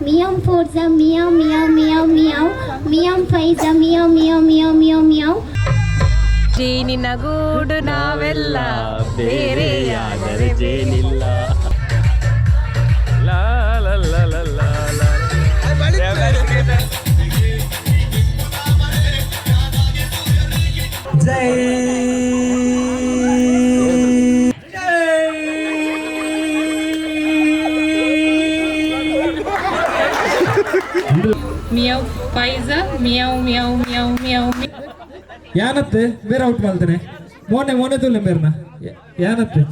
Meow four's a meow meow meow meow. Meow five's a meow meow meow meow meow. ಜೇನಿನ ಗೂಡು ನಾವೆಲ್ಲ ಬೇರೆಯಾದರೆ ಜೇನಿಲ್ಲ. ಲಾ ಲಾ ಲಾ ಲಾ ಲಾ ಲಾ. ಜೈ ಮಿಯಾವ್ ಪೈಜ ಮಿಯಾವ್ meow meow ಮಿಯಾವ್ ಯಾನತ್ತೆ ಬೇರೆ out ಮಾಡ್ತೇನೆ ಮೊನ್ನೆ ತುಲ್ಲೆ ಬೇರೆನ ಯಾನತ್ತೆ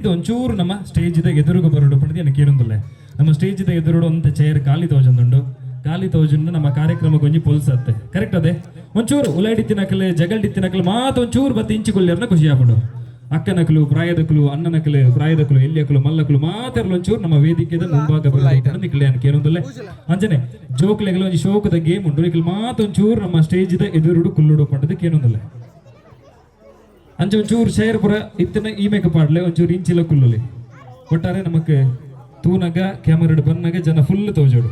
ಇದು ಒಂಚೂರು ನಮ್ಮ ಸ್ಟೇಜ್ ಎದುರುಗ ಬರೋಡು ಪಡೆದು ನನಗೆ ಕೇಳೊಂದಿಲ್ಲ ನಮ್ಮ ಸ್ಟೇಜ್ ಎದುರುಡು ಅಂತ ಚೇರ್ ಖಾಲಿ ತೋಜುಂಡು ನಮ್ಮ ಕಾರ್ಯಕ್ರಮಕ್ಕೆ ಒಂಜಿ ಪೊಲ್ಸತ್ತೆ ಕರೆಕ್ಟ್ ಅದೇ ಒಂಚೂರು ಉಲಾಡಿತ್ತಿನಕಲೆ ಜಗಲ್ಡಿತ್ತಿನಕಲೆ ಮಾತು ಒಂಚೂರು ಬತ್ತು ಇಂಚಿಕೊಳ್ಳ್ಯಾರನ್ನ ಖುಷಿ ಆಗ್ಬಿಡು ಅಕ್ಕನಕಲು ಪ್ರಾಯದಕಲು ಅಣ್ಣನಕಲೆ ಪ್ರಾಯದಕಲು ಎಲ್ಲಿಯಕಲು ಮಲ್ಲಕಲು ಮಾತಾಡಲು ಒಂಚೂರು ನಮ್ಮ ವೇದಿಕೆದ ಮುಂಭಾಗ ನಿಕ್ಲೆ ಅನ್ಕೆ ಏನೊಂದಲ್ಲೇ ಅಂಜನೆ ಜೋಕ್ಲೆಗಲು ಒಂಜಿ ಶೋಕದ ಗೇಮ್ ಉಂಟು ಇಕಲ್ ಮಾತು ಒಂಚೂರು ನಮ್ಮ ಸ್ಟೇಜ್ ಎದುರುಡು ಕುಲ್ಲುಡು ಪಂಡದಕ್ಕೆ ಏನೊಂದಲ್ಲ ಅಂಚೆ ಒಂಚೂರು ಶೇರ್ ಪುರ ಇತ್ತಿನ ಈ ಮೇಕಪ್ ಆಡ್ಲೆ ಒಂಚೂರು ಇಂಚಿಲ ಕುಲ್ಲುಲಿ ಒಟ್ಟಾರೆ ನಮಕ್ ತೂನಗ ಕ್ಯಾಮರಾ ಬನ್ನಾಗ ಜನ ಫುಲ್ ತೋಜೋಡು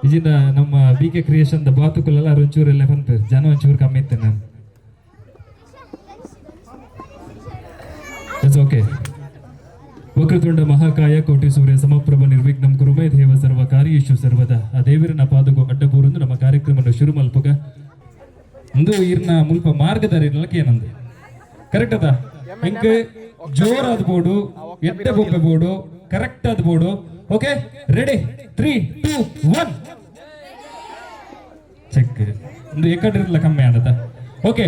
ಇಜಿಂದ ನಮ್ಮ ಬಿ ಕೆ ಕ್ರಿಯೇಷನ್ ಬಾತುಕುಲೆಲ್ಲ ಒಂಚೂರೆಲ್ಲ ಬಂತು ಜನ ಒಂಚೂರು ಕಮ್ಮಿ ಇತ್ತೆ ನಾನು ಓಕೆ ವಕ್ರತುಂಡ ಮಹಾಕಾಯ ಕೋಟಿ ಸೂರ್ಯ ಸಮಪ್ರಭ ನಿರ್ವಿಘ್ನಂ ಕುರುಮೇ ದೇವ ಸರ್ವ ಕಾರ್ಯೇಷು ಸರ್ವದ ಆ ದೇವರನ ಪಾದಗೂ ಅಡ್ಡಬೂರಂದು ನಮ್ಮ ಕಾರ್ಯಕ್ರಮ ಶುರು ಮಲ್ಪಗ ಒಂದು ಈರ್ನ ಮುಲ್ಪ ಮಾರ್ಗದಾರಿನಕ್ಕೆ ಏನಂದೆ ಕರೆಕ್ಟ್ ಅದ ಹಿಂಗೆ ಜೋರಾದ ಬೋರ್ಡು ಎಡ್ಡೆ ಬೊಬ್ಬೆ ಬೋರ್ಡು ಕರೆಕ್ಟ್ ಆದ ಬೋರ್ಡು ಓಕೆ ರೆಡಿ 3 2 1 ಚೆಕ್ ಒಂದು ಏಕಡ್ರಿಲ್ಲ ಕಮ್ಮಿ ಆದದ ಓಕೆ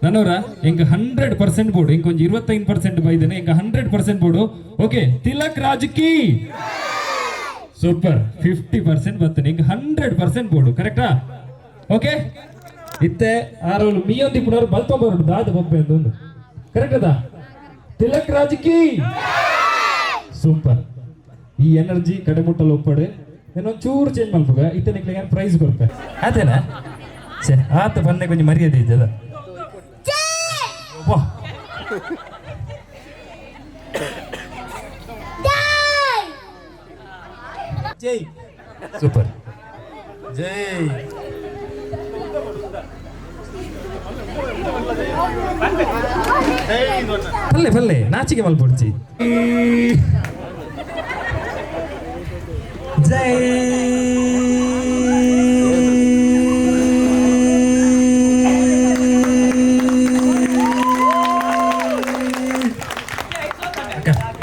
ನನ್ನವರ ಹಿಂಗ 100% ಬೋರ್ಡು ಹಿಂಗ ಒಂದು 25% ಬೈದೇನೆ ಹಿಂಗ 100% ಬೋರ್ಡು ಓಕೆ ತಿಲಕ್ ರಾಜ್ ಕಿ ಸೂಪರ್ 50% ಬರ್ತೇನೆ ಹಿಂಗ 100% ಬೋರ್ಡು ಕರೆಕ್ಟಾ ಓಕೆ ಇತ್ತೆ ಆರೋಲು ಮೀಯೊಂದಿ ಪುನರ್ ಬಲ್ತೊಂಬರು ದಾದ ಬೊಬ್ಬೆ ಒಂದು ಕರೆಕ್ಟ್ ಅದ ತಿಲಕ್ ರಾಜ್ ಕಿ ಸೂಪರ್ ಈ ಎನರ್ಜಿ ಕಡೆಮುಟ್ಟಲು ಒಪ್ಪಡೆ ಏನೊಂಚೂರು ಚೇಂಜ್ ಮಲ್ಪಗ ಇತ್ತನಿಗೆ ಪ್ರೈಸ್ ಕೊಡ್ಪೆ ಅದೇನಾ ಸೇ ಆತ ಬನ್ನೆ ಕೊಂಚ ಮರ್ಯಾದೆ ಇದ್ದದ ಜೈ ಸೂಪರ್ ಜೈ ಪಲ್ಲೆ ನಾಚಿಕೆ ಮಲ್ಪೊಡ್ಚಿ ಜೈ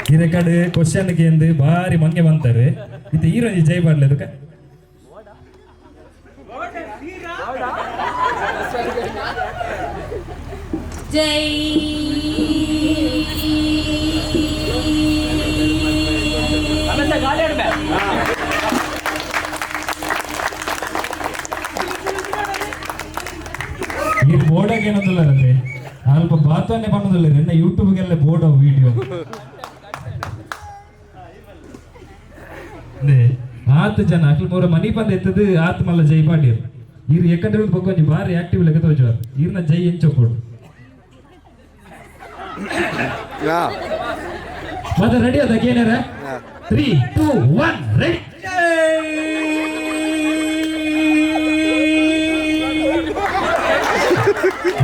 ಈ ರೆಕಾರ್ಡ್ ಕ್ವಶನ್ಗೆ ಎಂದು ಬಾರಿ ಮಂಗೆ ಬಂತಾರೆ ಇದು ಹೀರೋಜಿ ಜೈ ಮಾಡ್ಲಿ ಅದಕ್ಕೆ ಜೈ ಈ ಬೋರ್ಡಾಗ ಏನಂದಲ್ಲ ಅಂದ್ರೆ ಅಲ್ಪ ಬಾತನ್ನೇ ಬಂದಲ್ಲ ನನ್ನ ಯೂಟ್ಯೂಬ್ಗೆಲ್ಲ ಬೋರ್ಡ್ ವಿಡಿಯೋ ಆತ ಜನ ಅಕ್ಲು ಮೂರ ಮನಿ ಬಂದ ಎತ್ತದು ಆತ ಮಲ್ಲ ಜೈ ಪಾಡ್ಯರು ಇರ್ ಯಾಕಂದ್ರೆ ಬಗ್ಗೆ ಬಾರಿ ಆಕ್ಟಿವ್ ಲೆಕ್ಕ ತೋಜುವ ಇರ್ನ ಜೈ ಎಂಚೋಕೊಡು ಮತ್ತೆ ರೆಡಿ ಅದಕ್ಕೆ ಏನಾರ 3 2 1 ರೆಡಿ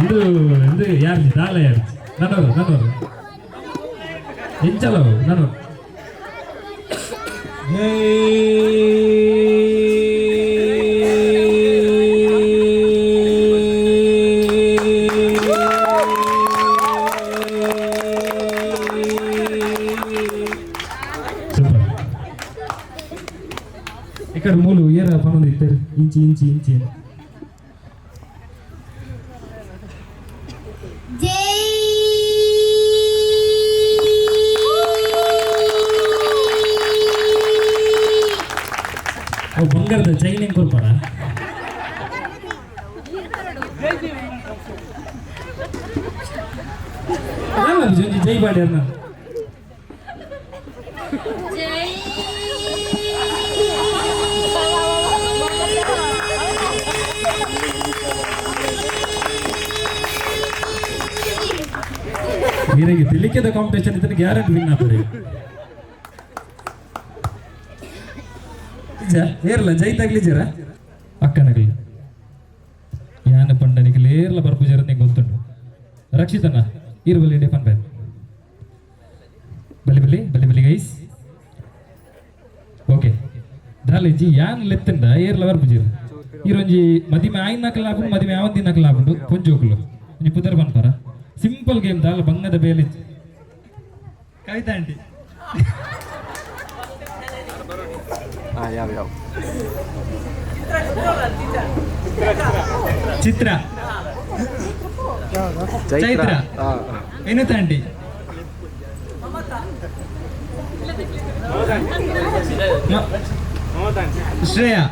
ಇದು ಇದು ಯಾರು ದಾಲ ಯಾರು ನನ್ನವರು ಎಂಚಲೋ ನಾನು ఇక్కడ మూలు ఏరా పనుంది ఇద్దరు ఇంచి ಬಂಗಾರದ ಚೈನ್ ಹೆಂಗ್ ಕೊಡ್ಪಾರ ಜೈ ಬಾಡಿ ಅನ್ನ ಈರಿಗೆ ತಿಲಿಕೆದ ಕಾಂಪಿಟೇಷನ್ ಇದ್ರೆ ಗ್ಯಾರಂಟಿ ವಿನ್ ಆಗ್ತಾರೆ ಏರ್ಲ ಜೈ ತಗ್ಲಿಜರ ಅಕ್ಕನಗಲಿ ಯಾನ ಪಂಡನಿಗೆ ಏರ್ಲ ಬರ್ಪುಜರ ನಿಂಗೆ ಗೊತ್ತುಂಟು ರಕ್ಷಿತನ ಇರುವಲ್ಲಿ ಡೆಫನ್ ಬ್ಯಾನ್ ಬಲಿ ಬಲಿ ಬಲಿ ಬಲಿ ಗೈಸ್ ಓಕೆ ದಾಲೇಜಿ ಯಾನ್ ಲೆತ್ತಂಡ ಏರ್ಲ ಬರ್ಪುಜರ ಈರೊಂಜಿ ಮದಿಮೆ ಆಯ್ನ ನಕಲ್ ಆಪುಂಡು ಮದಿಮೆ ಯಾವತ್ತಿ ನಕಲ್ ಆಪುಂಡು ಪೊಂಜೋಕುಲು ಒಂಜಿ ಪುದರ್ ಬನ್ಪರ ಸಿಂಪಲ್ ಗೇಮ್ ದಾಲ ಬಂಗದ ಬೇಲೆ ಕವಿತಾ ಆಂಟಿ ಚಿತ್ರ ಚೈತ್ರ ವಿನುತಾ ಆಂಟಿ ಶ್ರೇಯಾ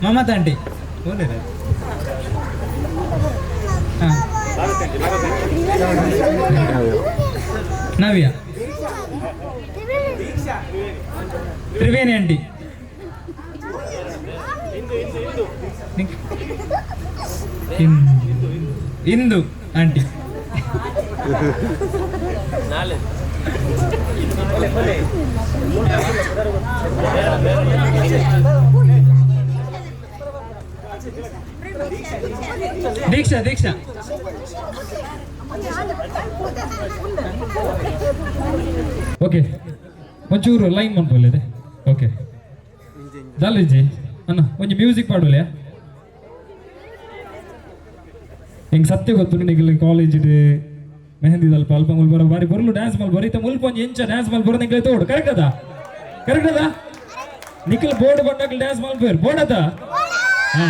ಮಮತಾ ಆಂಟಿ ನವ್ಯ ತ್ರಿವೇಣಿ ಆಂಟಿ ಇಂದು ಆಂಟಿ ದೀಕ್ಷಾ ದೀಕ್ಷಾ ಓಕೆ ಒಂಚೂರು ಲೈನ್ ಮಾಡ್ಬೋದಿದೆ ಓಕೆ ದಾಲೇಜಿ ಅಣ್ಣ ಒಂಜಿ ಮ್ಯೂಸಿಕ್ ಪಾಡೋಲ್ಯಾ ಹಿಂಗೆ ಸತ್ಯ ಗೊತ್ತು ನಿಗಲಿ ಕಾಲೇಜ್ ಮೆಹಂದಿ ದಲ್ಪ ಅಲ್ಪ ಮುಲ್ ಬರೋ ಬಾರಿ ಬರ್ಲು ಡ್ಯಾನ್ಸ್ ಮಲ್ ಬರೀತ ಮುಲ್ಪ ಒಂಜಿ ಎಂಚ ಡ್ಯಾನ್ಸ್ ಮಲ್ ಬರೋ ನಿಗಲಿ ತೋಡು ಕರೆಕ್ಟ್ ಅದ ನಿಖಿಲ್ ಬೋರ್ಡ್ ಬಂದಾಗ ಡ್ಯಾನ್ಸ್ ಮಲ್ಪೇರು ಬೋರ್ಡ್ ಅದ ಹಾ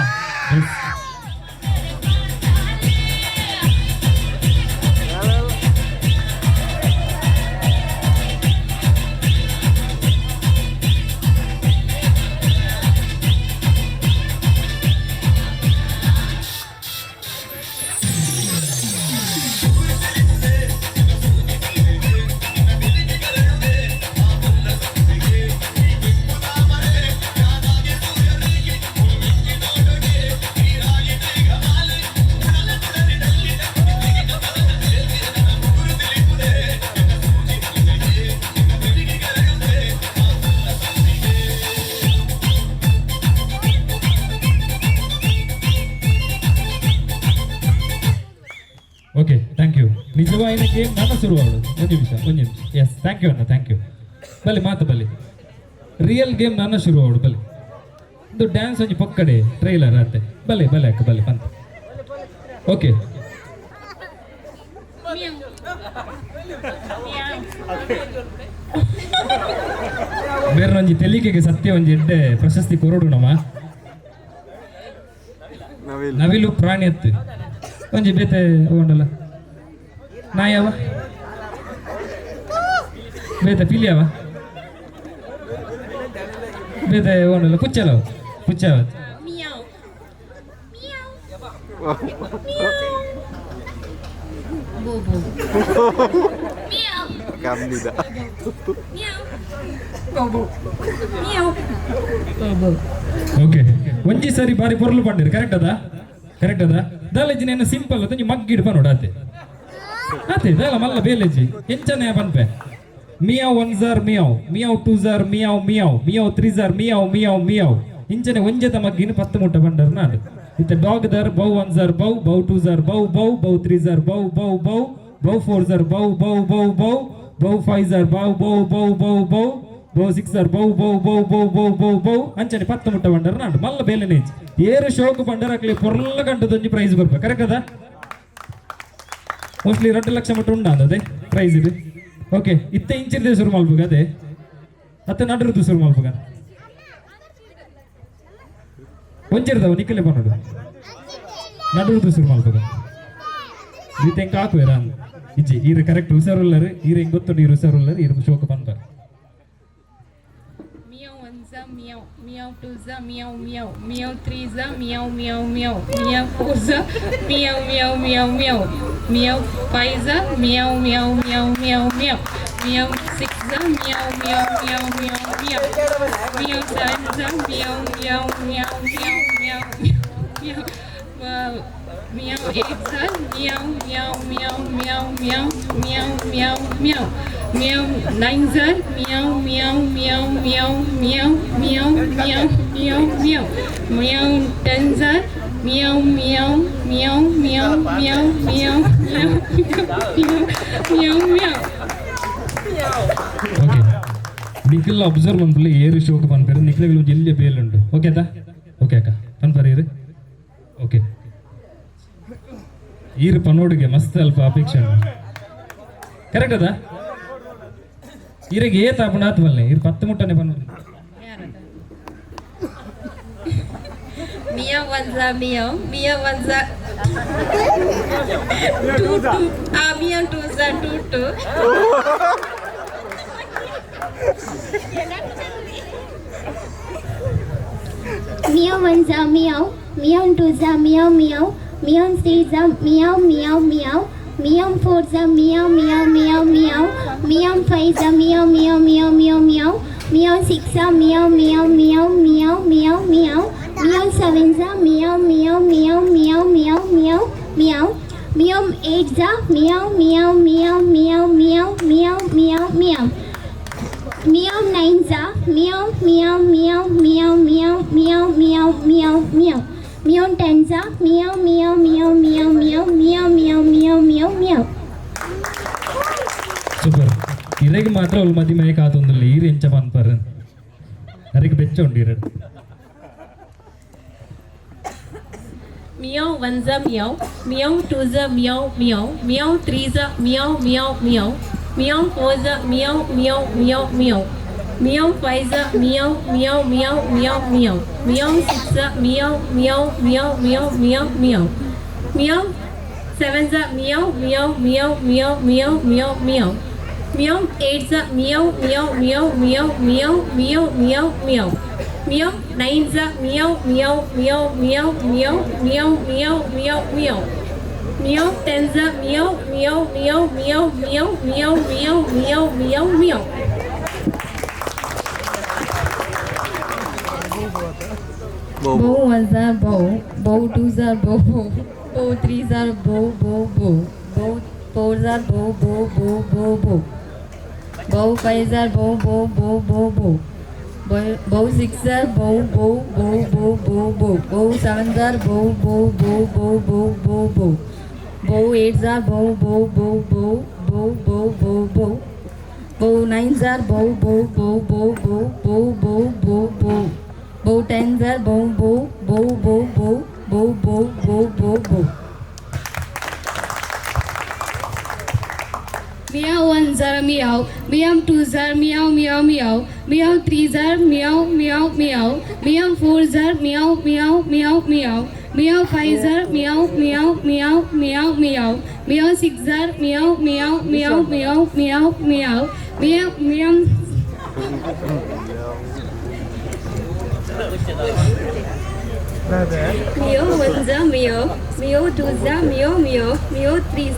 ಓಕೆ ಥ್ಯಾಂಕ್ ಯು ನಿಜವಾದ ಗೇಮ್ ನನ್ನ ಶುರುವಾಡು ಒಂದು ನಿಮಿಷ ಎಸ್ ಥ್ಯಾಂಕ್ ಯು ಅಣ್ಣ ಥ್ಯಾಂಕ್ ಯು ಬಲ್ಲಿ ಮಾತು ಬಲ್ಲಿ ರಿಯಲ್ ಗೇಮ್ ನನ್ನ ಶುರುವಾಡು ಬಲ್ಲಿ ಇದು ಡ್ಯಾನ್ಸ್ ಒಂಜಿ ಪಕ್ಕಡೆ ಟ್ರೈಲರ್ ಅಂತೆ ಬಲೆ ಬಲೆ ಅಕ್ಕ ಬಲೆ ಬಂತ ಓಕೆ ಬೇರೆ ಒಂಜಿ ತೆಲಿಕೆಗೆ ಸತ್ಯ ಒಂಜಿ ಎಡ್ಡೆ ಪ್ರಶಸ್ತಿ ಕೊರೋಡು ನಮ್ಮ ನವಿಲು ಪ್ರಾಣಿ ಎತ್ತು ಒಂಜಿ ಬೇತೆ ಉಂಡಲ್ಲ ನಾಯವ ಬೇತೆ ಪಿಲಿಯವ ಬೇತೆ ಉಂಡಲ್ಲ ಪುಚ್ಚಲವ ಪುಚ್ಚವ ಓಕೆ ಒಂಜಿ ಸರಿ ಬಾರಿ ಪೊರ್ಲು ಪಂಡಿರು ಕರೆಕ್ಟ್ ಅದ ದಾಲೇಜಿ ನೇನು ಸಿಂಪಲ್ ಅದು ಮಗ್ಗಿಡ್ ಪನೋಡ ಆತೆ ದಾಲ ಮಲ್ಲ ಬೇಲೇಜಿ ಎಂಚನೆ ಪನ್ಪೆ ಮಿಯಾವ್ 1 ಜಾರ್ ಮಿಯಾವ್ ಮಿಯಾವ್ 2 ಜಾರ್ ಮಿಯಾವ್ ಮಿಯಾವ್ ಮಿಯಾವ್ 3 ಜಾರ್ ಮಿಯಾವ್ ಮಿಯಾವ್ ಮಿಯಾವ್ ಇಂಚನೆ ಒಂಜೆತ ಮಗ್ಗಿನ 10 ಮುಟ್ಟ ಬಂಡರ್ ನಾಡು ಇತ್ತ ಡಾಗ್ ದರ್ ಬೌ 1 ಜಾರ್ ಬೌ ಬೌ 2 ಜಾರ್ ಬೌ ಬೌ ಬೌ 3 ಜಾರ್ ಬೌ ಬೌ ಬೌ ಬೌ 4 ಜಾರ್ bow bow bow bow bow 5 ಜಾರ್ bow bow bow bow bow bow 6 ಜಾರ್ bow bow bow bow bow bow bow ಅಂಚನೆ 10 ಮುಟ್ಟ ಬಂಡರ್ ನಾಡು ಮಲ್ಲ ಬೇಲೆನೆ ಏರು ಶೋಕು ಬಂಡರ್ ಹಾಕ್ಲಿ ಪೊರ್ಲ ಗಂಟದೊಂಜಿ ಪ್ರೈಸ್ ಬರ್ಬೇಕು ಕರೆಕ್ಟ್ ಅದ ಮೋಸ್ಟ್ಲಿ 2 ಲಕ್ಷ ಮಟ್ಟ ಉಂಡ ಅದೇ ಪ್ರೈಸ್ ಇದೆ ಓಕೆ ಇತ್ತೆ ಇಂಚಿರ್ದೆ ಶುರು ಮಾಡ್ಬೇಕು ಅದೇ ಮತ್ತೆ ನಡ್ರದ್ದು ಶುರು ಮಾಡ್ಬೇಕ ಒಂಚಿರ್ದವ ನಿಕ್ಕಲೆ ಬಂದೋಡು ನಡ್ರದ್ದು ಶುರು ಮಾಡ್ಬೇಕ ಇದು ಹೆಂಗೆ ಹಾಕುವೇರ ಇಜ್ಜಿ ಈರು ಕರೆಕ್ಟ್ ಹುಷಾರುಲ್ಲರು ಈರು ಹೆಂಗೆ ಗೊತ್ತು ನೀರು ಹುಷಾರುಲ್ಲರು ಈರು ಶೋಕ ಬಂದಾರ Meow, meow 2 za meow meow, meow 3 za meow meow meow, meow 4 za meow meow meow meow, meow 5 za meow meow meow meow meow, meow 6 za meow meow meow meow meow, meow 7 za meow meow meow meow meow meow, meow eights are meow meow meow meow meow meow meow meow meow nines are meow meow meow meow meow meow meow meow meow meow tens are meow meow meow meow meow meow meow meow meow okay Nikhil observe Manapalli ఏరు షోకి పనిపేరు నిఖిల్ వీళ్ళు జిల్లి పేర్లుండు okay అదా okay అక్క ಪನ್ಪರ್ ಇರು okay ಈರು ಪನ್ನೋಡಿಗೆ ಮಸ್ತ್ ಅಲ್ಪ ಅಪೇಕ್ಷೆ correct ಅದ ಈರಿಗೆ ಏತ್ ಆಪಣಾತ್ ಬಲ್ಲೆ ಇರು 10 ಮುಟ್ಟನೆ ಪನ್ನೋಡಿ Mia wanza meow, Mia wanza tutu, Mia tuza tutu. Meow one's a meow, meow two's a meow meow, meow three's a meow meow meow, meow four's a meow meow meow meow, meow five's a meow meow meow meow meow, meow six's a meow meow meow meow meow meow, meow seven's a meow meow meow meow meow meow meow, meow eight's a meow meow meow meow meow meow meow meow. Meow nines are meow meow meow meow meow meow meow meow meow. Meow tens are meow meow meow meow meow meow meow meow meow meow. Super ಇರೆಗೆ ಮಾತ್ರ ಅವಳ ಮದಿ ಮೈ ಕಾತೊಂದಿಲ್ಲ ಈರು ಎಂಚ ಪನ್ಪರ್ ಅರೆಗೆ ಬೆಚ್ಚ ಉಂಡಿರ Meow one's a meow, Meow two's a meow meow, Meow three's a meow meow meow, Meow four's a meow meow meow meow, Meow five's a meow meow meow meow meow, Meow six's a meow meow meow meow meow meow, Meow seven's a meow meow meow meow meow meow meow, Meow eight's a meow meow meow meow meow meow meow meow, Meow nine's a meow meow meow meow meow meow meow meow meow, Meow tens a meow meow meow meow meow meow meow meow meow meow. Bow ones are bow, bow twos are bow, bow threes are bow bow bow, bow fours are bow bow bow bow bow, bow fives are bow bow bow bow bow, bow six are bow bow bow bow bow bow, bow sevens are bow bow bow bow bow bow bow, bow eights are bow bow bow bow bow bow bow bow, bow nines are bow bow bow bow bow bow bow bow bow, bow tens are bow bow bow bow bow bow bow bow bow bow. Meow ones are meow, meow twos are meow meow meow, meow threes are meow meow meow, meow fours are meow meow meow meow, meow fives are meow meow meow meow meow, meow six are meow meow meow meow meow meow, meow meow. Meow one's a meow, Meow two's a meow meow, Meow three's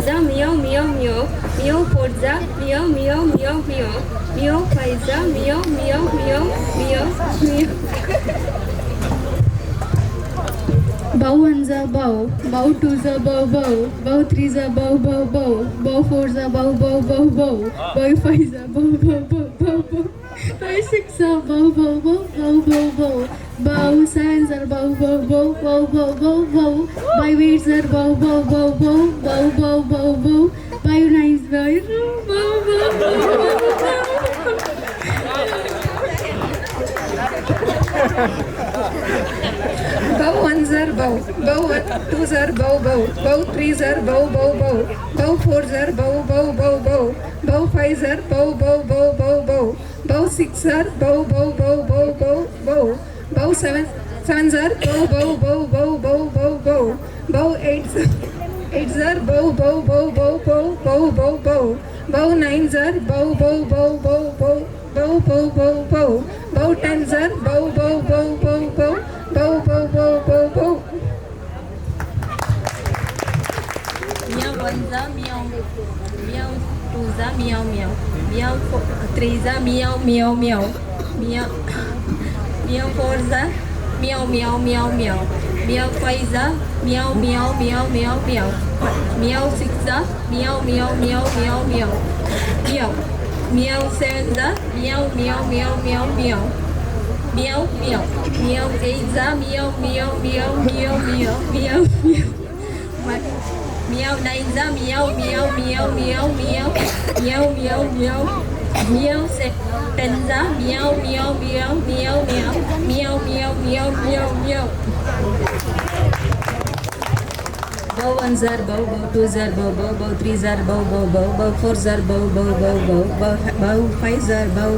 a meow meow meow, Meow four's a meow meow meow meow, Meow five's a meow meow meow meow meow. Bow ones are bow, bow twos are bow bow, bow threes are bow bow bow, bow fours are bow bow bow bow, bow fives are bow bow bow bow bow, bow six are bow bow bow bow bow bow, bow sevens are bow bow bow bow bow bow bow, bow eights are bow bow bow bow bow bow bow bow, bow nines are bow bow bow. Bow ones are bow, bow twos are bow bow, bow threes are bow bow bow, bow fours are bow bow bow bow, bow fives are bow bow bow bow bow, bow six are bow bow bow bow bow bow, bow sevens are bow bow bow bow bow bow bow, bow eights are bow bow bow bow bow bow bow bow, bow nines are bow bow bow bow bow bow bow bow bow, bow tens are bow bow bow bow bow bow bow bow bow bow. Meow one's a meow, Meow two's a meow meow, Meow three's a meow meow meow, Meow four's a meow meow meow meow, Meow five's a meow meow meow meow meow meow 6 the meow meow meow meow meow meow meow 7 the meow meow meow meow meow meow meow meow 8 the meow meow meow meow meow meow meow 9 the meow meow meow meow meow meow meow meow meow 10 the meow meow meow meow meow meow meow meow meow meow bow 1 zar bow 2 zar bow 3 zar bow 4 zar bow 5 zar bow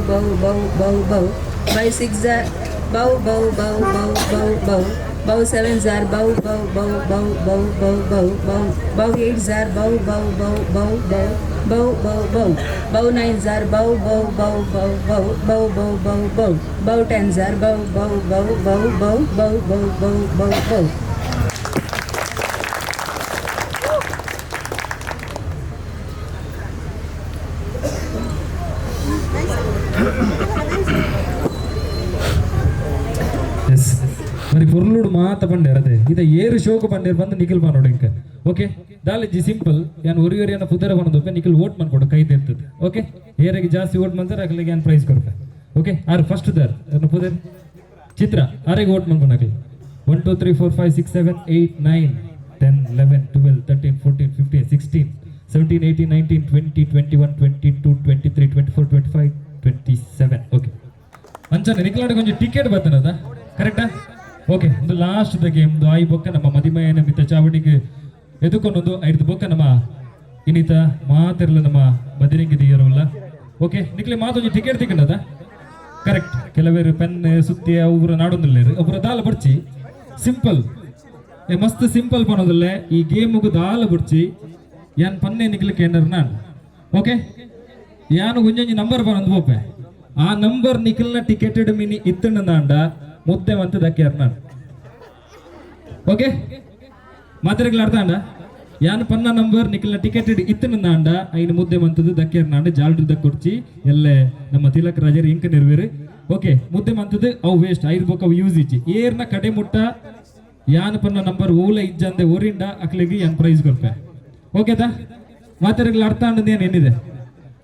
6 zar bow 7 zar bow 8 zar bow 9 zar bow 10 zar bow yes మరి పొర్లుడు మాత పండారు అదే ఇదే ఏరు షోకు పండారు ಬಂದು Nikhil ಮಾಡೋಡು ಇಂಕ okay ದಾಲಜಿ simple ಯಾನ್ ಒರಿಯರಿ ಅನ್ನ ಪುದರ ಬಂದೋಕೆ Nikhil vote ಮಾಡ್ಕೊಡು ಕೈ ತೆರ್ತದೆ okay ಏರಿಗೆ ಜಾಸ್ತಿ vote ಮಾಡ್ತಾರೆ ಅಕಲಿಗೆ ಯಾನ್ ಪ್ರೈಸ್ ಕೊಡ್ತೆ ಓಕೆ ಆರ್ ಫಸ್ಟ್ ದರ್ ಅನ್ನ ಪುದರ್ ಚಿತ್ರ ಆರಿಗೆ ವೋಟ್ ಮಾಡ್ಕೊನಕಲಿ 1 2 3 4 5 6 7 8 9 10 11 12 13 14 15 16 17 18 19 20 21 22 23 24 25 27 ಓಕೆ ಅಂಚನೆ ನಿಖಿಲಾಡ ಕೊಂಚ ಟಿಕೆಟ್ ಬರ್ತನದ ಕರೆಕ್ಟಾ ಓಕೆ ಒಂದು ಲಾಸ್ಟ್ ದ ಗೇಮ್ ಆಯಿ ಬೊಕ್ಕ ನಮ್ಮ ಮದಿಮಯನ ಮಿತ ಚಾವಡಿಗೆ ಎದುಕೊಂಡೊಂದು ಐದು ಬೊಕ್ಕ ನಮ್ಮ ಇನ್ನಿತ ಮಾತಿರಲ್ಲ ನಮ್ಮ ಬದಿರಿಂಗಿ ದಿಯರಲ್ಲ ಓಕೆ ನಿಖಿಲೆ ಮಾತೊಂದು ಟಿಕೆಟ್ ತಿಕ್ಕಂಡದ ಕರೆಕ್ಟ್ ಕೆಲವೇರು ಪೆನ್ ಸುತ್ತಿ ಅವ್ರ ನಾಡೊಂದಿಲ್ಲ ಒಬ್ಬರ ದಾಲ ಬಡ್ಚಿ ಸಿಂಪಲ್ ಮಸ್ತ್ ಸಿಂಪಲ್ ಪನೋದಿಲ್ಲ ಈ ಗೇಮುಗು ದಾಲ ಬಡ್ಚಿ ಯಾನ್ ಪನ್ನೆ ನಿಖಿಲಿಕ್ಕೆ ಏನಾರು ನಾನು ಓಕೆ ಯಾನು ಒಂಜೊಂಜಿ ನಂಬರ್ ಬರೋದು ಹೋಪೆ ಆ ನಂಬರ್ ನಿಖಿಲ್ನ ಟಿಕೆಟೆಡ್ ಮಿನಿ ಇತ್ತಂಡ ಮುದ್ದೆ ಮಂತ್ ದಕ್ಕ್ಯಾರ ನಾನು ಓಕೆ ಮಾತಾಡಿಗಳು ಅರ್ಥ ಅಂಡ ಯಾನ್ ಪನ್ನ ನಂಬರ್ ನಿಖಿಲ್ನ ಟಿಕೆಟೆಡ್ ಇತ್ತಂಡ ಐನು ಮುದ್ದೆ ಮಂತದ್ದು ದಕ್ಕ್ಯಾರ ನಾಂಡ ಜಾಲ್ಡ್ರಿ ದಕ್ಕೊಡ್ಚಿ ಎಲ್ಲೇ ನಮ್ಮ ತಿಲಕ್ ರಾಜರು ಇಂಕ ನಿರ್ವೇರು ಓಕೆ ಮುದ್ದೆ ಮಂತದ್ದು ಅವು ವೇಸ್ಟ್ ಐದು ಬೊಕ್ಕ ಅವು ಯೂಸ್ ಇಚ್ಚಿ ಏರ್ನ ಕಡೆ ಮುಟ್ಟ ಯಾನ್ ಪನ್ನ ನಂಬರ್ ಓಲ ಇಜ್ಜಂದೆ ಓರಿಂಡ ಅಕ್ಲಿಗೆ ಯಾನ್ ಪ್ರೈಸ್ ಕೊಡ್ಪೆ ಓಕೆದಾ ಮಾತಾಡಿಗಳು ಅರ್ಥ ಅಂಡದ ಏನಿದೆ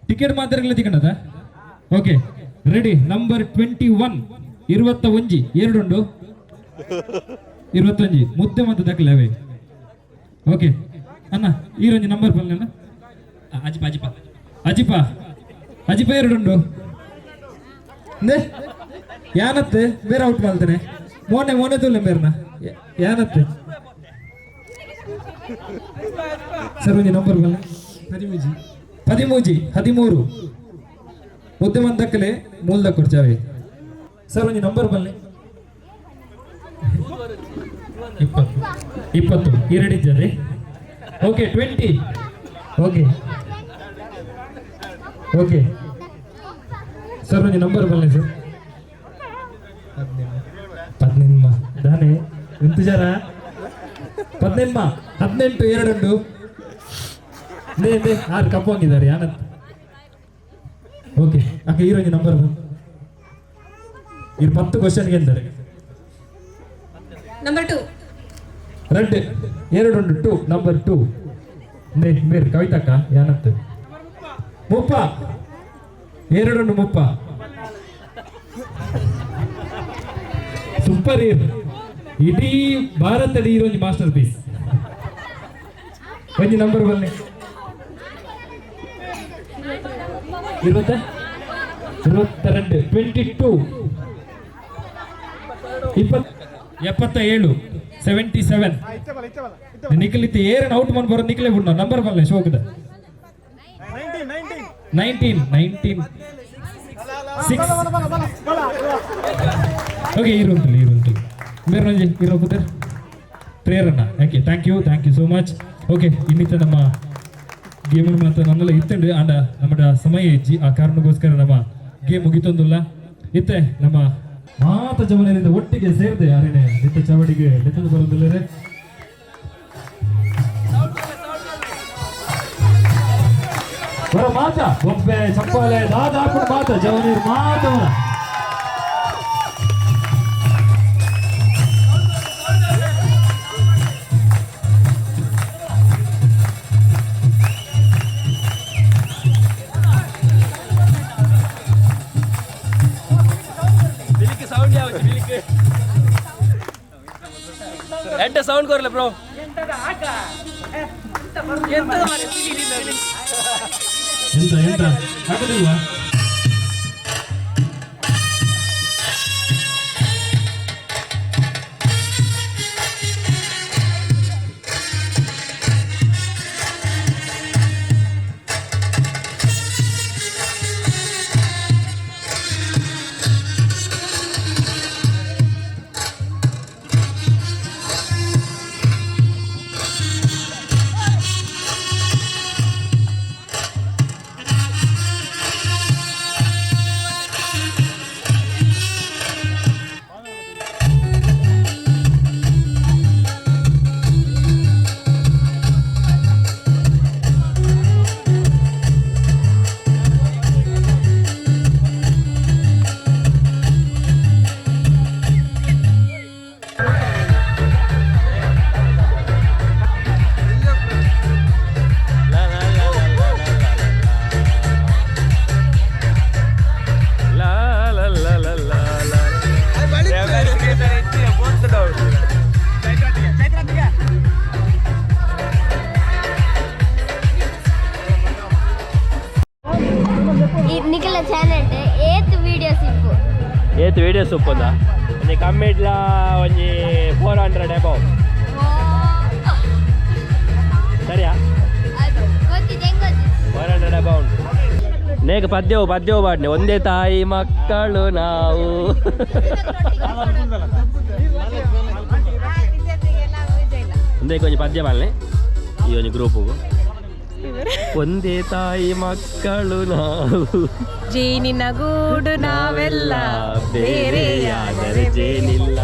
ಟಿಕೆಟ್ ಮಾತಾಡಿಗಳು ತಿಕ್ಕಣದ ಓಕೆ ರೆಡಿ ನಂಬರ್ 21 21 ಎರಡುಂಡು 21 ಮುದ್ದೆ ಮತ್ತು ದಕ್ಕಲವೇ ಓಕೆ ಅಣ್ಣ ಈ ರಂಜಿ ನಂಬರ್ ಬಲ್ಲ ಅಜಿಪ ಅಜಿಪ ಅಜಿಪ ಅಜಿಪ ಎರಡುಂಡು ಯಾನತ್ತೆ ಬೇರೆ ಔಟ್ ಮಾಡ್ತಾನೆ ಮೋನೆ ತುಲ್ಲ ಬೇರೆನ ಯಾನತ್ತೆ ಸರ್ ಒಂಜಿ ನಂಬರ್ ಬಲ್ಲ 13 ಮುದ್ದೆ ಮಂತ್ ದಕ್ಕಲೆ ಮೂಲ್ದ ಕೊಡ್ಚಾವೆ ಸರ್ ಒಂಜಿ ನಂಬರ್ ಬನ್ನಿ 20 ಎರಡಿದ್ದದೆ ಓಕೆ 20 ಓಕೆ ಓಕೆ ಸರ್ ಒಂಜಿ ನಂಬರ್ ಬನ್ನಿ ಸರ್ 18 ದಾನೆ ಇಂತಜಾರ 18 ಎರಡುಂಡು ಆರು ಕಪ್ಪಂಗಿದ್ದಾರೆ ಯಾನತ್ ಓಕೆ ಅಕ್ಕ ಈ ರಂಜಿ ನಂಬರ್ ಬಂದು ಈ 10 ಕ್ವಶನ್ಗೆ ಅಂತಾರೆ ನಂಬರ್ 2 ರೆಡ್ ಎರಡುಂಡು 2 ನಂಬರ್ 2 ಬೇರೆ ಕವಿತಕ್ಕ ಯಾನತ್ತು ಮುಪ್ಪ ಎರಡುಂಡು ಮುಪ್ಪ ಸೂಪರ್ ಇಡೀ ಭಾರತದ ಈ ಒಂದು ಮಾಸ್ಟರ್ ಪೀಸ್ ಒಂಜಿ ನಂಬರ್ ಬನ್ನಿ 22 77 ನಿಖಿಲಿತ್ ಏರನ್ ಔಟ್ ಮಾಡಿ ಬರೋ ನಿಖಿಲೇ ಬಿಡ್ ನಂಬರ್ ಬಲ್ಲ ಶೋಕದ 19 ಓಕೆ ಇರುಂಟು ಬೇರೆ ರಂಜಿ ಇರೋ ಪುತ್ರ ಪ್ರೇರಣ okay thank you so much okay ಇನ್ನಿತ ನಮ್ಮ ಗೇಮ್ ಮಾತ್ರ ನನ್ನೆಲ್ಲ ಇತ್ತಂಡು ಆಂಡ ನಮ್ಮ ಸಮಯ ಇಜ್ಜಿ ಆ ಕಾರಣಕ್ಕೋಸ್ಕರ ನಮ್ಮ ಗೇಮ್ ಮುಗಿತೊಂದಿಲ್ಲ ಇತ್ತೆ ನಮ್ಮ ಮಾತ ಜವನರಿಂದ ಒಟ್ಟಿಗೆ ಸೇರಿದೆ ಯಾರೇನೆ ನಿತ್ಯ ಚವಡಿಗೆ ನೆತ್ತದು ಬರೋದಿಲ್ಲರೆ ಬರ ಮಾತ ಬೊಬ್ಬೆ ಚಪ್ಪಾಲೆ ದಾದ ಹಾಕೊಂಡು ಮಾತ ಜವನೀರ್ ಮಾತವನ ಸೌಂಡ್ ಕೊರ್ಲೆ ಬ್ರೋ ಎಂತ ಹಾಕೋದಿಲ್ವಾ? ನಿಖಿಲ ಚಾನೆಲ್ ಏತ್ ವಿಡಿಯೋಸ್ ಉಪ್ಪುಂದ ಒಂಜಿ ಕಮ್ಮಿಡ್ಲ ಒಂಜಿ 400 ಅಬೌವ್ ಸರಿಯಾ 400 ಅಬೌವ್ ನೇಗ ಪದ್ಯವು ಬಾಡ್ನೆ ಒಂದೇ ತಾಯಿ ಮಕ್ಕಳು ನಾವು ಒಂದೇ ಕೊಂಚ ಪದ್ಯ ಬಾಳ್ನೆ ಈ ಒಂದು ಗ್ರೂಪು ಒಂದೇ ತಾಯಿ ಮಕ್ಕಳು ನಾವು ಜೇನಿನ ಗೂಡು ನಾವೆಲ್ಲ ಬೇರೆ ಯಾದರೆ ಜೇನಿಲ್ಲ